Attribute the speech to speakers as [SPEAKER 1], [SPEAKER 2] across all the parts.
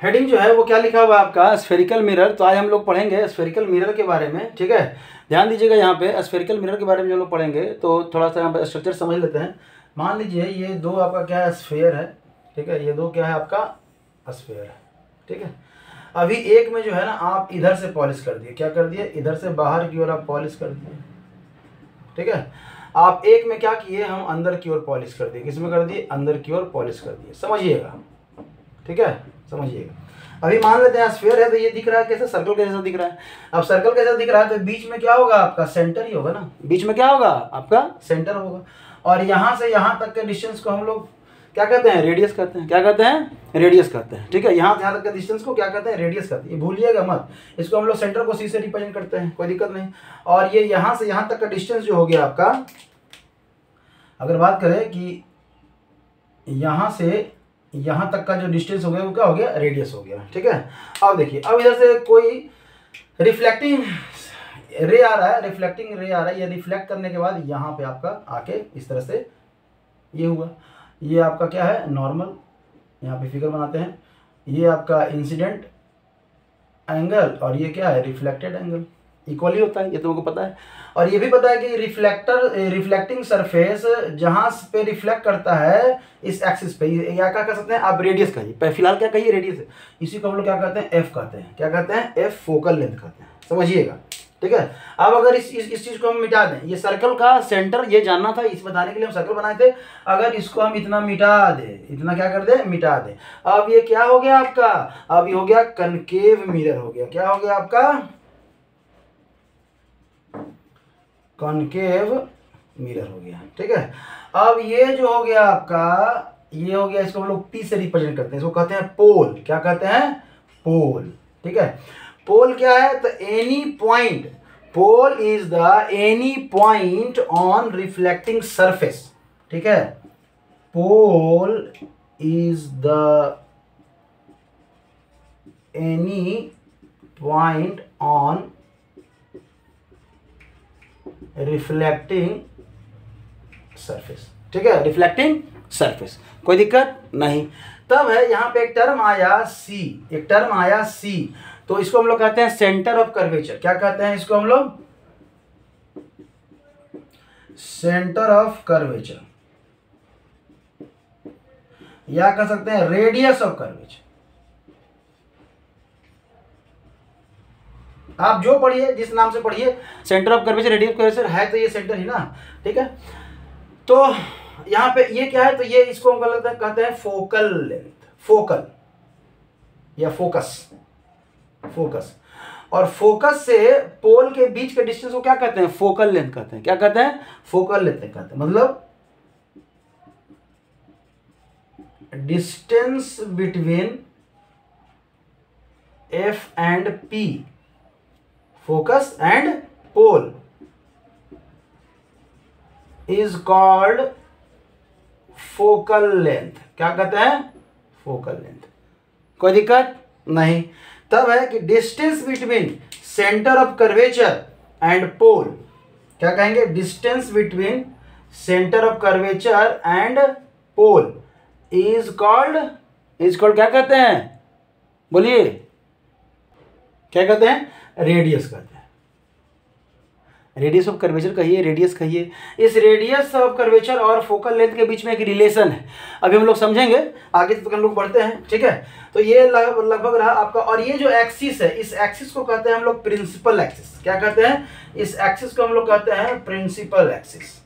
[SPEAKER 1] Heading जो है वो क्या लिखा हुआ है आपका, स्फेरिकल मिरर। तो आज हम लोग पढ़ेंगे स्फेरिकल मिरर के बारे में, ठीक है। ध्यान दीजिएगा यहाँ पे स्फेरिकल मिरर के बारे में जो लोग पढ़ेंगे तो थोड़ा सा यहाँ पे स्ट्रक्चर समझ लेते हैं। मान लीजिए ये दो आपका क्या है, स्फेयर है, ठीक है। ये दो क्या है आपका, स्फेयर है, ठीक है। अभी एक में जो है ना आप इधर से पॉलिश कर दिए, क्या कर दिए, इधर से बाहर की ओर आप पॉलिश कर दिए, ठीक है। आप एक में क्या किए, हम अंदर की ओर पॉलिश कर दिए। किसमें कर दिए, अंदर की ओर पॉलिश कर दिए। समझिएगा, ठीक है, समझिएगा। अभी मान लेते हैं स्फीयर है तो ये दिख रहा है कैसे, सर्कल के जैसा दिख रहा है। अब सर्कल कैसा दिख रहा है तो बीच में क्या होगा आपका, सेंटर ही होगा ना। बीच में क्या होगा आपका, सेंटर होगा। और यहाँ से यहाँ तक के डिस्टेंस को हम लोग क्या कहते हैं, रेडियस कहते हैं। क्या कहते हैं, रेडियस कहते हैं, ठीक है। यहाँ से यहाँ तक के डिस्टेंस को क्या कहते हैं, रेडियस कहते हैं। ये भूलिएगा मत, इसको हम लोग सेंटर को सी से रिप्रेजेंट करते हैं, कोई दिक्कत नहीं। और ये यहाँ से यहाँ तक का डिस्टेंस जो हो गया आपका, अगर बात करें कि यहाँ से यहाँ तक का जो डिस्टेंस हो गया वो क्या हो गया, रेडियस हो गया, ठीक है। अब देखिए, अब इधर से कोई रिफ्लेक्टिंग रे आ रहा है, रिफ्लेक्टिंग रे आ रहा है। ये रिफ्लेक्ट करने के बाद यहाँ पे आपका आके इस तरह से ये हुआ। ये आपका क्या है, नॉर्मल, यहाँ पे फिगर बनाते हैं। ये आपका इंसिडेंट एंगल और ये क्या है, रिफ्लेक्टेड एंगल, इक्वली होता है, ये तो हमको पता है। और ये भी पता है कि रिफ्लेक्टिंग सरफेस जहाँ पे रिफ्लेक्ट करता है इस एक्सिस पे, या क्या कर सकते हैं आप, रेडियस कहिए, फिलहाल क्या कहिए, रेडियस है। इसी को हम लोग क्या कहते हैं, एफ कहते हैं। क्या कहते हैं, एफ फोकल लेंथ कहते हैं। समझिएगा, ठीक है। अब अगर इस चीज को हम मिटा दें, ये सर्कल का सेंटर ये जानना था, इस बताने के लिए हम सर्कल बनाए थे। अगर इसको हम इतना मिटा दें, इतना क्या कर दें, मिटा दें, अब ये क्या हो गया आपका, अब ये हो गया कनकेव मिरर हो गया। क्या हो गया आपका, कॉनकेव मिरर हो गया, ठीक है। अब ये जो हो गया आपका, ये हो गया, इसको हम लोग पी से रिप्रेजेंट करते हैं, इसको कहते हैं पोल। क्या कहते हैं, पोल, ठीक है। पोल क्या है तो any point, pole is the any point on reflecting surface, ठीक है। Pole is the any point on reflecting surface, ठीक है, रिफ्लेक्टिंग सरफेस, कोई दिक्कत नहीं। तब है यहाँ पे एक टर्म आया सी, एक टर्म आया सी, तो इसको हम लोग कहते हैं सेंटर ऑफ कर्वेचर। क्या कहते हैं इसको हम लोग, सेंटर ऑफ कर्वेचर, या कह सकते हैं रेडियस ऑफ कर्वेचर। आप जो पढ़िए, जिस नाम से पढ़िए, centre of curvature, radius of curvature है तो ये सेंटर ही ना, ठीक है। तो यहाँ पे ये क्या है, तो ये इसको हम कहते हैं फोकल लेंथ, फोकल या फोकस, फोकस। और फोकस से पोल के बीच के डिस्टेंस को क्या कहते हैं, फोकल लेंथ कहते हैं। क्या कहते हैं, फोकल लेंथ कहते हैं। मतलब distance between F and P, focus and pole is called focal length. क्या कहते हैं, फोकल लेंथ, कोई दिक्कत नहीं। तब है कि distance between centre of curvature and pole, क्या कहेंगे, distance between centre of curvature and pole is called क्या कहते हैं, बोलिए, क्या कहते हैं, रेडियस कहते हैं। रेडियस ऑफ कर्वेचर कहिए, रेडियस कहिए। इस रेडियस ऑफ कर्वेचर और फोकल लेंथ के बीच में एक रिलेशन है, अभी हम लोग समझेंगे, आगे तक हम लोग बढ़ते हैं, ठीक है। तो ये लगभग रहा आपका। और ये जो एक्सिस है, इस एक्सिस को कहते हैं हम लोग प्रिंसिपल एक्सिस। क्या कहते हैं, इस एक्सिस को हम लोग कहते हैं प्रिंसिपल एक्सिस।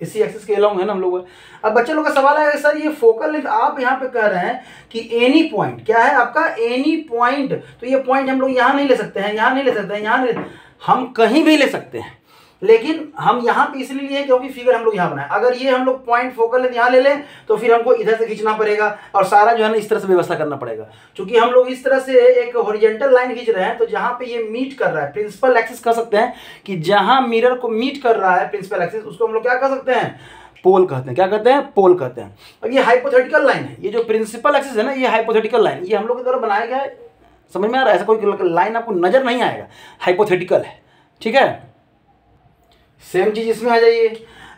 [SPEAKER 1] इसी एक्सिस के अलोंग है ना हम लोग। अब बच्चे लोग का सवाल है, सर ये फोकल लेंथ आप यहाँ पे कह रहे हैं कि एनी पॉइंट, क्या है आपका, एनी पॉइंट, तो ये पॉइंट हम लोग यहाँ नहीं ले सकते हैं, यहाँ नहीं ले सकते हैं, यहाँ नहीं, हम कहीं भी ले सकते हैं, लेकिन हम यहाँ पे इसलिए लिए क्योंकि फिगर हम लोग यहाँ बनाए। अगर ये हम लोग पॉइंट फोकल लेंथ यहाँ ले लें तो फिर हमको इधर से खींचना पड़ेगा और सारा जो है ना इस तरह से व्यवस्था करना पड़ेगा। क्योंकि हम लोग इस तरह से एक हॉरिजॉन्टल लाइन खींच रहे हैं, तो जहाँ पे ये मीट कर रहा है, प्रिंसिपल एक्सिस कह सकते हैं कि जहाँ मिरर को मीट कर रहा है प्रिंसिपल एक्सिस, उसको हम लोग क्या कह सकते हैं, पोल कहते हैं। क्या कहते हैं, पोल कहते हैं। अब ये हाइपोथेटिकल लाइन है, ये जो प्रिंसिपल एक्सिस है ना, ये हाइपोथेटिकल लाइन, ये हम लोग के द्वारा बनाया गया है। समझ में आ रहा है, ऐसा कोई लाइन आपको नजर नहीं आएगा, हाइपोथेटिकल है, ठीक है। सेम चीज इसमें आ जाइए।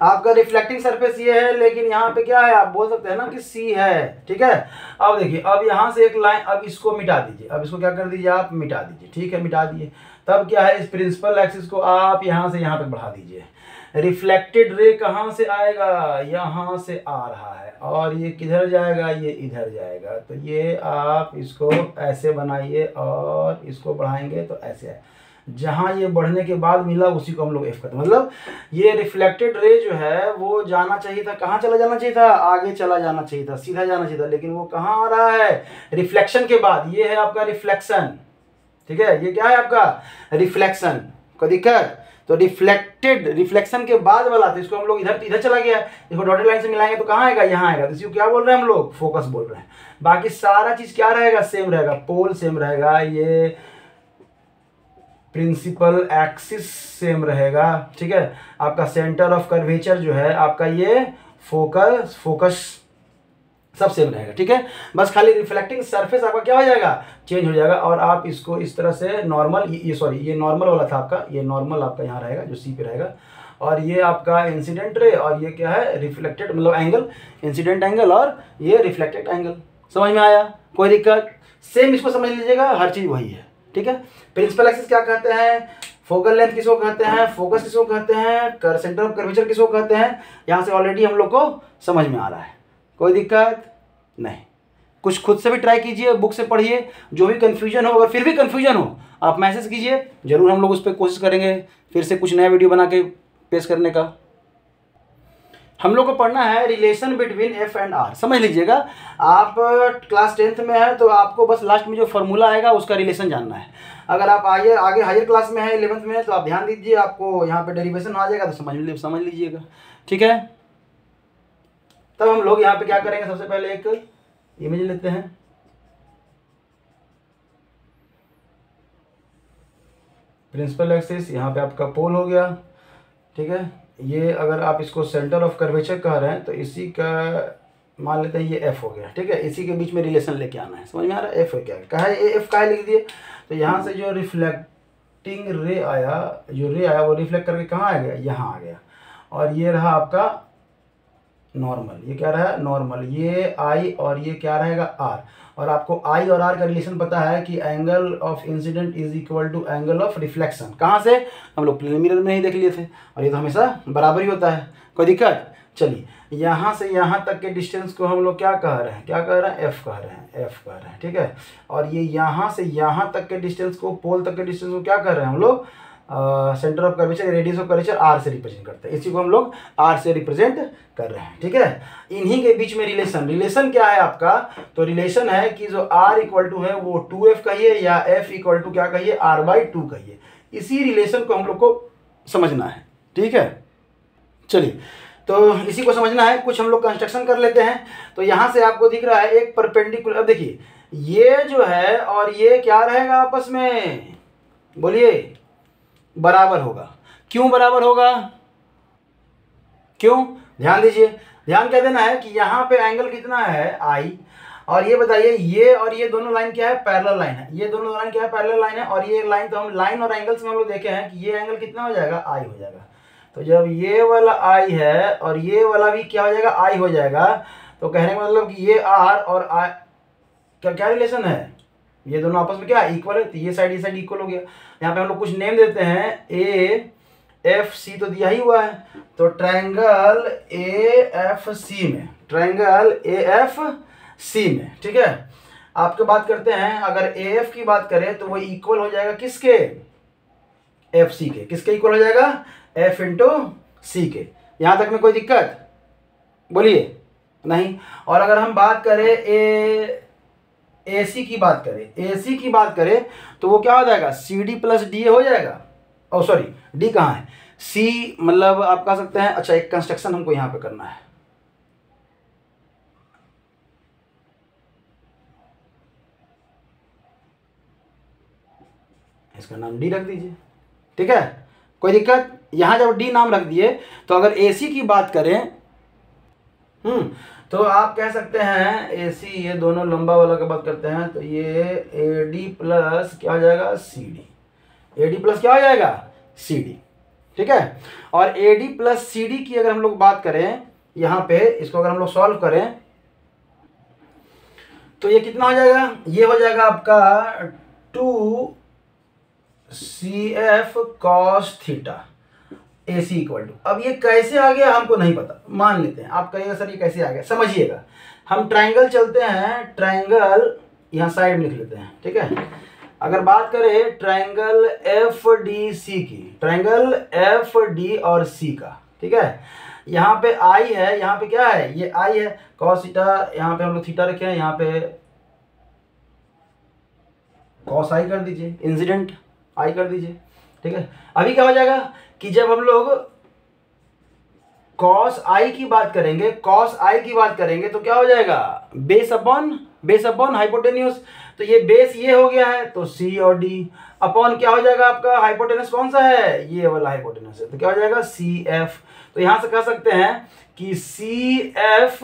[SPEAKER 1] आपका रिफ्लेक्टिंग सरफेस ये है, लेकिन यहाँ पे क्या है, आप बोल सकते हैं ना कि सी है, ठीक है। अब देखिए, अब यहाँ से एक लाइन, अब इसको मिटा दीजिए, अब इसको क्या कर दीजिए, आप मिटा दीजिए, ठीक है, मिटा दिए। तब क्या है, इस प्रिंसिपल एक्सिस को आप यहाँ से यहाँ तक बढ़ा दीजिए। रिफ्लेक्टेड रे कहाँ से आएगा, यहाँ से आ रहा है, और ये किधर जाएगा, ये इधर जाएगा। तो ये आप इसको ऐसे बनाइए और इसको बढ़ाएंगे तो ऐसे है। जहाँ ये बढ़ने के बाद मिला उसी को हम लोग एफ करते हैं। मतलब ये रिफ्लेक्टेड रे जो है वो जाना चाहिए था, कहाँ चला जाना चाहिए था, आगे चला जाना चाहिए था, सीधा जाना चाहिए था, लेकिन वो कहाँ आ रहा है, रिफ्लेक्शन के बाद। ये है आपका रिफ्लेक्शन, ठीक है, ये क्या है आपका रिफ्लेक्शन। कोई दिक्कत? तो रिफ्लेक्टेड, रिफ्लेक्शन के बाद वाला, तो इसको हम लोग इधर चला गया, इसको डॉटेड लाइन से मिलाएंगे तो कहाँ आएगा, यहाँ आएगा। तो इसको क्या बोल रहे हैं हम लोग, फोकस बोल रहे हैं। बाकी सारा चीज क्या रहेगा, सेम रहेगा, पोल सेम रहेगा, ये प्रिंसिपल एक्सिस सेम रहेगा, ठीक है। आपका सेंटर ऑफ कर्वेचर जो है आपका, ये फोकस सब सेम रहेगा, ठीक है। बस खाली रिफ्लेक्टिंग सरफेस आपका क्या हो जाएगा, चेंज हो जाएगा। और आप इसको इस तरह से नॉर्मल, ये नॉर्मल वाला था आपका, ये नॉर्मल आपका यहाँ रहेगा जो सी पे रहेगा, और ये आपका इंसिडेंट रे, और ये क्या है रिफ्लेक्टेड, मतलब एंगल, इंसिडेंट एंगल और ये रिफ्लेक्टेड एंगल। समझ में आया, कोई दिक्कत? सेम इसको समझ लीजिएगा, हर चीज वही है, ठीक है। प्रिंसिपल एक्सिस क्या कहते हैं, फोकल लेंथ किसको कहते हैं, फोकस किसको कहते हैं, सेंटर ऑफ कर्वेचर किसको कहते हैं, यहाँ से ऑलरेडी हम लोग को समझ में आ रहा है, कोई दिक्कत नहीं। कुछ खुद से भी ट्राई कीजिए, बुक से पढ़िए, जो भी कंफ्यूजन हो, अगर फिर भी कंफ्यूजन हो आप मैसेज कीजिए, जरूर हम लोग उस पर कोशिश करेंगे फिर से कुछ नया वीडियो बना के पेश करने का। हम लोग को पढ़ना है relation between F and R. समझ लीजिएगा, आप क्लास 10th में है तो आपको बस लास्ट में जो फॉर्मूला आएगा उसका रिलेशन जानना है। अगर आप आगे हायर क्लास में है, 11th में है, तो आप ध्यान दीजिए, आपको यहाँ पे डेरिवेशन आ जाएगा तो समझ लीजिएगा, ठीक है। तब हम लोग यहाँ पे क्या करेंगे, सबसे पहले एक इमेज लेते हैं। प्रिंसिपल एक्सिस यहाँ पे आपका पोल हो गया, ठीक है। ये अगर आप इसको सेंटर ऑफ कर्वेचर कह रहे हैं तो इसी का मान लेते हैं ये एफ हो गया, ठीक है। इसी के बीच में रिलेशन लेके आना है, समझ में आ रहा है। एफ है क्या है, एफ का है लिख दिए। तो यहाँ से जो रिफ्लेक्टिंग रे आया, वो रिफ्लेक्ट करके कहाँ आ गया, यहाँ आ गया, और ये रहा आपका नॉर्मल। ये क्या रहा, नॉर्मल, ये आई और ये क्या रहेगा, आर। और आपको आई और आर का रिलेशन पता है कि angle of incident is equal to angle of reflection. कहाँ से, हम लोग प्लेन मिरर में ही देख लिए थे, और ये तो हमेशा बराबर ही होता है, कोई दिक्कत? चलिए, यहाँ से यहाँ तक के डिस्टेंस को हम लोग क्या कह रहे हैं, एफ कह रहे हैं, ठीक है। और ये यहाँ से यहाँ तक के डिस्टेंस को, पोल तक के डिस्टेंस को क्या कर रहे हैं हम लोग, centre of curvature, radius of curvature R से रिप्रेजेंट करते हैं। इसी को हम लोग आर से रिप्रेजेंट कर रहे हैं, ठीक है। इन्हीं के बीच में रिलेशन क्या है आपका, तो रिलेशन है कि जो आर इक्वल टू है वो 2f कहिए, या f इक्वल टू क्या कहिए, r/2 कहिए। इसी रिलेशन को हम लोग को समझना है, ठीक है। चलिए, तो इसी को समझना है, कुछ हम लोग कंस्ट्रक्शन कर लेते हैं। तो यहाँ से आपको दिख रहा है एक परपेंडिकुलर, अब देखिए ये जो है और ये क्या रहेगा आपस में, बोलिए, बराबर होगा। क्यों बराबर होगा, क्यों, ध्यान दीजिए, ध्यान क्या देना है कि यहाँ पे एंगल कितना है, आई, और ये बताइए ये और ये दोनों लाइन क्या है, पैरेलल लाइन है। ये दोनों लाइन क्या है, पैरेलल लाइन है। और ये लाइन, तो हम लाइन और एंगल्स में हम लोग देखे हैं कि ये एंगल कितना हो जाएगा, आई हो जाएगा। तो जब ये वाला आई है और ये वाला भी क्या हो जाएगा, आई हो जाएगा, तो कहने का मतलब कि ये आर और आई क्या रिलेशन है, ये दोनों आपस में क्या इक्वल है। तो ये साइड इक्वल हो गया। यहाँ पे हम लोग कुछ नेम देते हैं, ए एफ सी तो दिया ही हुआ है, तो ट्रायंगल ए एफ सी में, ठीक है। आपके बात करते हैं, अगर ए एफ की बात करें तो वो इक्वल हो जाएगा किसके, एफ सी के। किसके इक्वल हो जाएगा, एफ इंटू सी के। यहाँ तक में कोई दिक्कत, बोलिए, नहीं। और अगर हम बात करें AC की बात करें, तो वो क्या हो जाएगा, CD प्लस DA हो जाएगा। ओ सॉरी, D कहाँ है, C, मतलब आप कह सकते हैं। अच्छा, एक कंस्ट्रक्शन हमको यहाँ पे करना है, इसका नाम D रख दीजिए, ठीक है, कोई दिक्कत। यहाँ जब D नाम रख दिए तो अगर AC की बात करें, तो आप कह सकते हैं AC, ये दोनों लंबा वाला की बात करते हैं, तो ये AD प्लस क्या हो जाएगा, CD। AD प्लस क्या हो जाएगा, CD, ठीक है। और A D plus C D की अगर हम लोग बात करें यहाँ पे, इसको अगर हम लोग सॉल्व करें तो ये कितना हो जाएगा, ये हो जाएगा आपका 2CF cos theta AC equal to, अब ये कैसे आ गया हमको नहीं पता, मान लेते हैं आप कहिएगा सर ये कैसे आ गया। समझिएगा, हम ट्राइंगल चलते हैं, ट्राइंगल यहाँ साइड में लिख लेते हैं, ठीक है। अगर बात करें ट्राइंगल FDC की, ट्राइंगल FD और C का, ठीक है। यहाँ पे I है, यहाँ पे क्या है, ये I है cos थीटा, यहाँ पे हम लोग थीटा रखे हैं, यहाँ पे cos I कर दीजिए, इंसिडेंट I कर दीजिए, ठीक है। अभी क्या हो जाएगा कि जब हम लोग cos I की बात करेंगे, cos I की बात करेंगे तो क्या हो जाएगा, बेस अपॉन हाइपोटेन्यूज, तो ये बेस ये हो गया है तो C और D अपॉन क्या हो जाएगा आपका, हाइपोटेनस कौन सा है, ये वाला हाइपोटेनस है, तो क्या हो जाएगा CF। तो यहां से कह सकते हैं कि CF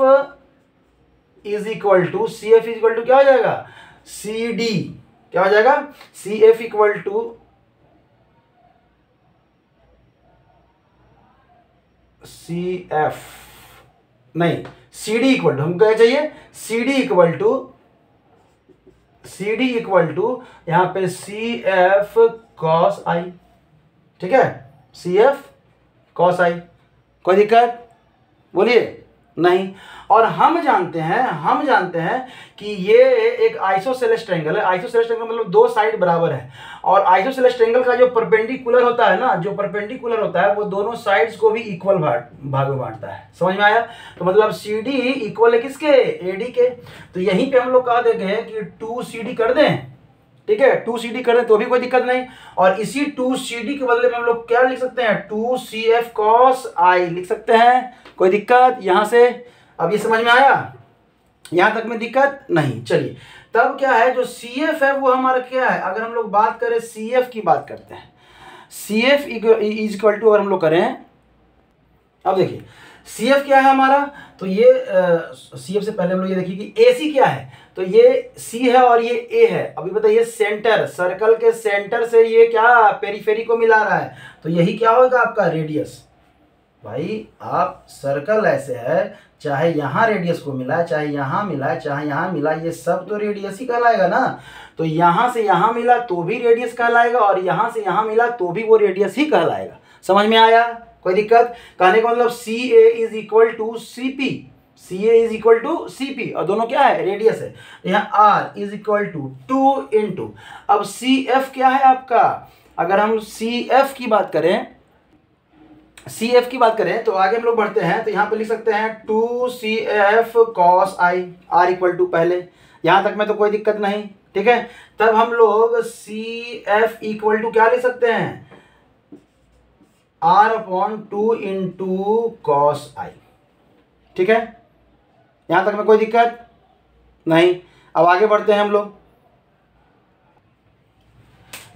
[SPEAKER 1] इज इक्वल टू क्या हो जाएगा, CD, क्या हो जाएगा, CF इक्वल टू CF नहीं, CD इक्वल टू, हमको क्या चाहिए, CD इक्वल टू यहां पे CF cos I, ठीक है, CF cos I, कोई दिक्कत बोलिए नहीं। और हम जानते हैं कि ये एक आइसोसेलेस ट्रायंगल है, आइसोसेलेस ट्रायंगल मतलब दो साइड बराबर है, और आइसोसेलेस ट्रायंगल का जो परपेंडिकुलर होता है ना, जो परपेंडिकुलर होता है वो दोनों साइड्स को भी इक्वल भाग में बांटता है, समझ में आया। तो मतलब CD इक्वल है किसके, AD के, तो यहीं पे हम लोग कह देंगे कि 2CD कर दें, ठीक है, 2CD कर दें तो भी कोई दिक्कत नहीं, और इसी 2CD के बदले में हम लोग क्या लिख सकते हैं, 2CF cos I लिख सकते हैं, कोई दिक्कत यहां से, अब ये समझ में आया, यहां तक में दिक्कत नहीं। चलिए तब क्या है, जो CF है वो हमारा क्या है, अगर हम लोग बात करें CF की बात करते हैं, CF इज इक्वल टू अगर हम लोग करें, अब देखिए CF क्या है हमारा, तो ये CF से पहले हम लोग ये देखिए कि AC क्या है, तो ये C है और ये A है। अभी बताइए सेंटर, सर्कल के सेंटर से ये क्या पेरीफेरी को मिला रहा है, तो यही क्या होगा आपका रेडियस। भाई आप सर्कल ऐसे है, चाहे यहाँ रेडियस को मिला, चाहे यहाँ मिला, चाहे यहाँ मिला, ये सब तो रेडियस ही कहलाएगा ना। तो यहाँ से यहाँ मिला तो भी रेडियस कहलाएगा, और यहाँ से यहाँ मिला तो भी वो रेडियस ही कहलाएगा। समझ में आया, कोई दिक्कत, कहने का मतलब CA is equal to CP, CA is equal to CP, और दोनों क्या है, रेडियस है। यहाँ R is equal to 2 into, अब CF क्या है आपका, अगर हम CF की बात करें तो आगे हम लोग बढ़ते हैं, तो यहाँ पे लिख सकते हैं 2CF cos I, R equal to, पहले यहाँ तक में तो कोई दिक्कत नहीं, ठीक है। तब हम लोग CF इक्वल टू क्या लिख सकते हैं, R upon 2 into cos I, ठीक है, यहाँ तक में कोई दिक्कत नहीं। अब आगे बढ़ते हैं हम लोग,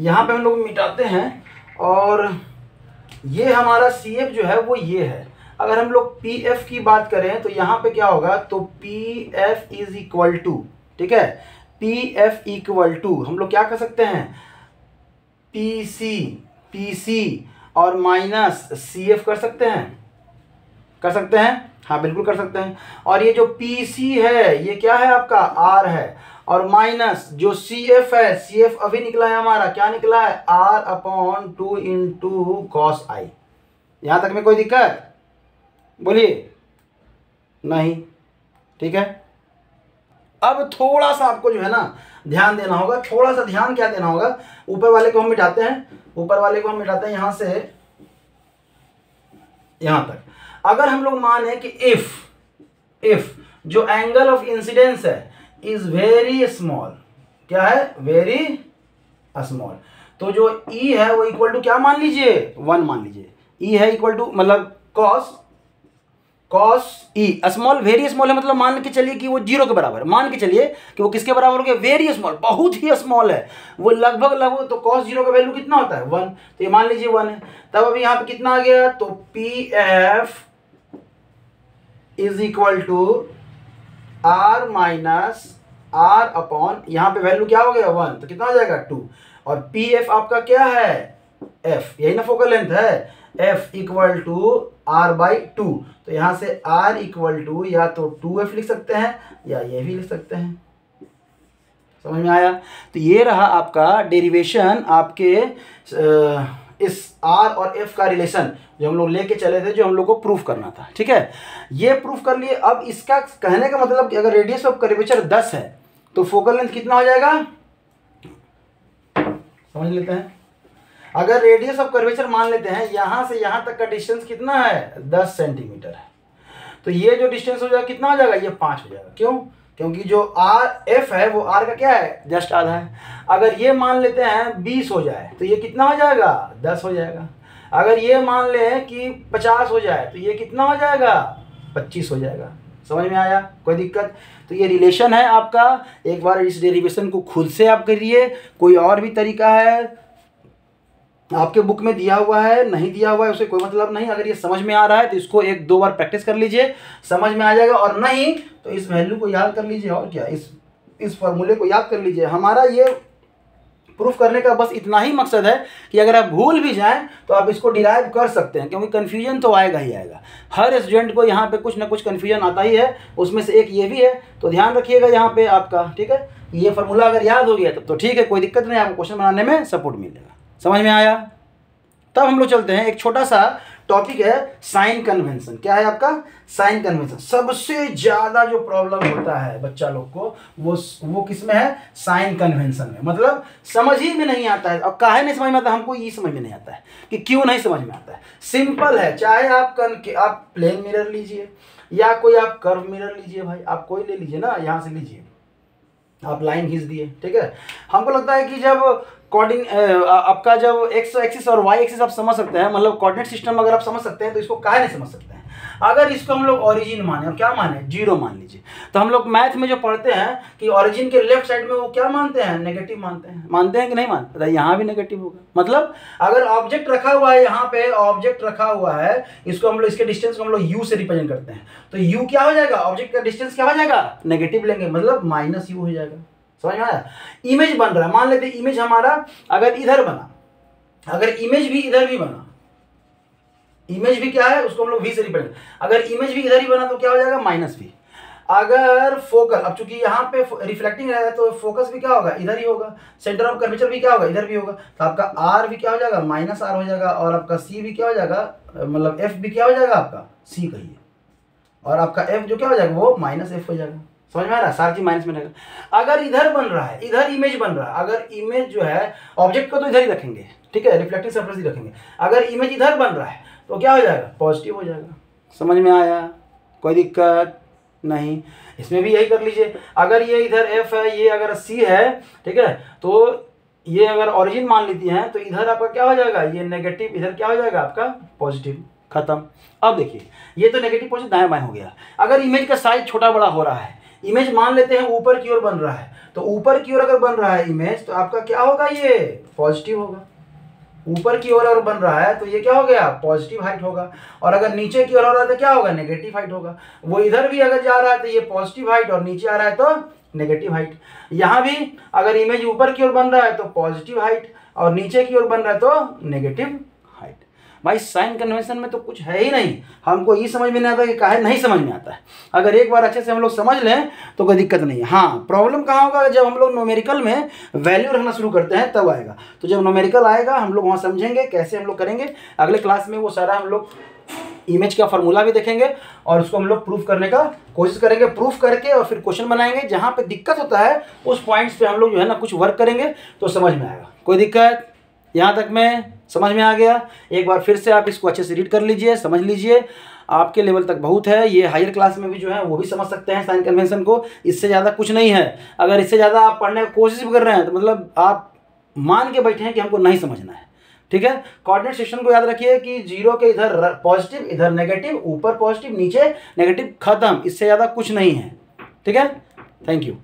[SPEAKER 1] यहाँ पे हम लोग मिटाते हैं, और ये हमारा CF जो है वो ये है। अगर हम लोग PF की बात करें तो यहाँ पे क्या होगा, तो PF इज इक्वल टू, ठीक है, PF इक्वल टू हम लोग क्या कर सकते हैं, PC और माइनस CF कर सकते हैं, हाँ बिल्कुल कर सकते हैं। और ये जो PC है ये क्या है आपका, R है, और माइनस जो CF है, CF अभी निकला है हमारा, क्या निकला है, R upon 2 into cos I। यहां तक में कोई दिक्कत बोलिए नहीं, ठीक है। अब थोड़ा सा आपको जो है ना ध्यान देना होगा, थोड़ा सा ध्यान क्या देना होगा, ऊपर वाले को हम मिटाते हैं, यहां से यहां तक। अगर हम लोग माने कि इफ जो एंगल ऑफ इंसिडेंस है इज वेरी स्मॉल, क्या है, वेरी स्मॉल, तो जो E है वो इक्वल टू क्या मान लीजिए, 1 मान लीजिए। E है इक्वल टू मतलब cos E, small, very small है मतलब मान के चलिए कि वो 0 के बराबर, मान के चलिए कि वो किसके बराबर हो गया, वेरी स्मॉल, बहुत ही स्मॉल है वो, लगभग, तो cos 0 का वैल्यू कितना होता है, 1, तो ये मान लीजिए 1 है। तब अभी यहाँ पे कितना आ गया, तो PF is equal to R minus R upon, यहाँ पे वैल्यू क्या हो गया 1, तो कितना हो जाएगा 2, और PF आपका क्या है, F, यही ना फोकल लेंथ है, F equal to R by 2। तो यहाँ से R इक्वल टू या तो 2F लिख सकते हैं या ये भी लिख सकते हैं। समझ में आया? तो ये रहा आपका डेरिवेशन, आपके इस R और F का रिलेशन जो हम लोग लेके चले थे, जो हम लोग को प्रूफ करना था। ठीक है, ये प्रूफ कर लिए। अब इसका कहने का मतलब कि अगर रेडियस ऑफ कर्वेचर 10 है तो फोकल लेंथ कितना हो जाएगा, समझ लेते हैं। अगर रेडियस ऑफ कर्वेचर मान लेते हैं यहाँ से यहाँ तक का डिस्टेंस कितना है, 10 सेंटीमीटर है, तो ये जो डिस्टेंस हो जाएगा कितना हो जाएगा, ये 5 हो जाएगा। क्यों? क्योंकि जो F है वो R का क्या है, जस्ट आधा है। अगर ये मान लेते हैं 20 हो जाए तो ये कितना हो जाएगा, 10 हो जाएगा। अगर ये मान लें कि 50 हो जाए तो ये कितना हो जाएगा, 25 हो जाएगा। समझ में आया? कोई दिक्कत? तो ये रिलेशन है आपका। एक बार इस डेरिवेशन को खुद से आप करिए। कोई और भी तरीका है आपके बुक में दिया हुआ है, नहीं दिया हुआ है, उसे कोई मतलब नहीं। अगर ये समझ में आ रहा है तो इसको 1-2 बार प्रैक्टिस कर लीजिए, समझ में आ जाएगा। और नहीं तो इस वैल्यू को याद कर लीजिए, और क्या, इस फॉर्मूले को याद कर लीजिए। हमारा ये प्रूफ करने का बस इतना ही मकसद है कि अगर आप भूल भी जाएं तो आप इसको डिराइव कर सकते हैं, क्योंकि कन्फ्यूजन तो आएगा ही आएगा। हर स्टूडेंट को यहाँ पे कुछ ना कुछ कन्फ्यूजन आता ही है, उसमें से एक ये भी है। तो ध्यान रखिएगा यहाँ पे आपका। ठीक है, ये फार्मूला अगर याद हो गया तब तो ठीक है, कोई दिक्कत नहीं, आपको क्वेश्चन बनाने में सपोर्ट मिलेगा। समझ में आया? तब हम लोग चलते हैं, एक छोटा सा टॉपिक है साइन कन्वेंशन। क्या है आपका? Sign convention. सबसे ज्यादा जो प्रॉब्लम होता है बच्चा लोग को वो किस में है, साइन कन्वेंशन में। मतलब समझ ही में नहीं आता है। अब काहे नहीं समझ में आता है, हमको ये समझ में नहीं आता है कि क्यों नहीं समझ में आता है। सिंपल है, चाहे आप प्लेन मिरर लीजिए या कोई आप कर्व मिरर लीजिए, भाई आप कोई ले लीजिए ना, यहाँ से लीजिए, आप लाइन खींच दिए। ठीक है, हमको लगता है कि जब आपका जब एक्स एक्सिस और वाई एक्सिस आप समझ सकते हैं, मतलब कोऑर्डिनेट सिस्टम अगर आप समझ सकते हैं तो इसको काहे नहीं समझ सकते हैं। अगर इसको हम लोग ओरिजिन माने, और क्या माने, 0 मान लीजिए, तो हम लोग मैथ में जो पढ़ते हैं कि ओरिजिन के लेफ्ट साइड में वो क्या मानते हैं, नेगेटिव मानते हैं। मानते हैं कि नहीं मानते? यहाँ भी नेगेटिव होगा। मतलब अगर ऑब्जेक्ट रखा हुआ है, यहाँ पे ऑब्जेक्ट रखा हुआ है, इसको हम लोग, इसके डिस्टेंस को हम लोग यू से रिप्रेजेंट करते हैं, तो यू क्या हो जाएगा, ऑब्जेक्ट का डिस्टेंस क्या हो जाएगा, नेगेटिव लेंगे, मतलब -u हो जाएगा। समझ में आया? इमेज बन रहा है, मान लेते हैं इमेज हमारा अगर इधर बना, अगर इमेज भी इधर भी बना, इमेज भी क्या है, उसको हम लोग v से रिप्रेजेंट, अगर इमेज भी इधर ही बना तो क्या हो जाएगा, -v। अगर फोकल, अब चूंकि यहाँ पे रिफ्लेक्टिंग है तो फोकस भी क्या होगा, इधर ही होगा। सेंटर ऑफ कर्वेचर भी क्या होगा, इधर भी होगा। तो आपका r भी क्या हो जाएगा, -r हो जाएगा। और आपका c भी क्या हो जाएगा, मतलब f भी क्या हो जाएगा, आपका c कहिए, और आपका f जो क्या हो जाएगा, वो -f हो जाएगा। समझ में आ रहा है? सारी चीज माइनस में रहेगा। अगर इधर बन रहा है, इधर इमेज बन रहा है, अगर इमेज जो है, ऑब्जेक्ट को तो इधर ही रखेंगे, ठीक है, रिफ्लेक्टिंग सरफेस ही रखेंगे। अगर इमेज इधर बन रहा है तो क्या हो जाएगा, पॉजिटिव हो जाएगा। समझ में आया? कोई दिक्कत नहीं। इसमें भी यही कर लीजिए। अगर ये इधर f है, ये अगर c है, ठीक है, तो ये अगर ओरिजिन मान लेती हैं तो इधर आपका क्या हो जाएगा, ये नेगेटिव, इधर क्या हो जाएगा आपका पॉजिटिव। खत्म। अब देखिए, ये तो नेगेटिव पॉजिटिव दाएं बाएं हो गया। अगर इमेज का साइज छोटा बड़ा हो रहा है, इमेज मान लेते हैं ऊपर की ओर बन रहा है, तो ऊपर की ओर अगर बन रहा है इमेज तो आपका क्या होगा, ये पॉजिटिव होगा। ऊपर की ओर अगर बन रहा है तो ये क्या हो गया, पॉजिटिव हाइट होगा। और अगर नीचे की ओर हो रहा है तो क्या होगा, नेगेटिव हाइट होगा। वो इधर भी अगर जा रहा है तो ये पॉजिटिव हाइट, और नीचे आ रहा है तो नेगेटिव हाइट। यहाँ भी अगर इमेज ऊपर की ओर बन रहा है तो पॉजिटिव हाइट, और नीचे की ओर बन रहा है तो नेगेटिव हाइट। भाई साइन कन्वेंशन में तो कुछ है ही नहीं। हमको ये समझ में नहीं आता कि काहे नहीं समझ में आता है। अगर एक बार अच्छे से हम लोग समझ लें तो कोई दिक्कत नहीं है। हाँ, प्रॉब्लम कहाँ होगा, जब हम लोग न्यूमेरिकल में वैल्यू रखना शुरू करते हैं तब आएगा। तो जब न्यूमेरिकल आएगा हम लोग वहाँ समझेंगे कैसे हम लोग करेंगे। अगले क्लास में वो सारा हम लोग इमेज का फॉर्मूला भी देखेंगे और उसको हम लोग प्रूफ करने का कोशिश करेंगे। प्रूफ करके और फिर क्वेश्चन बनाएंगे। जहाँ पे दिक्कत होता है उस पॉइंट्स पे हम लोग जो है ना कुछ वर्क करेंगे तो समझ में आएगा। कोई दिक्कत? यहाँ तक में समझ में आ गया? एक बार फिर से आप इसको अच्छे से रीड कर लीजिए, समझ लीजिए। आपके लेवल तक बहुत है। ये हायर क्लास में भी जो है वो भी समझ सकते हैं साइन कन्वेंशन को। इससे ज़्यादा कुछ नहीं है। अगर इससे ज़्यादा आप पढ़ने की कोशिश भी कर रहे हैं तो मतलब आप मान के बैठे हैं कि हमको नहीं समझना है। ठीक है, कोऑर्डिनेट सिस्टम को याद रखिए कि जीरो के इधर पॉजिटिव, इधर नेगेटिव, ऊपर पॉजिटिव, नीचे नेगेटिव, खत्म। इससे ज़्यादा कुछ नहीं है। ठीक है, थैंक यू।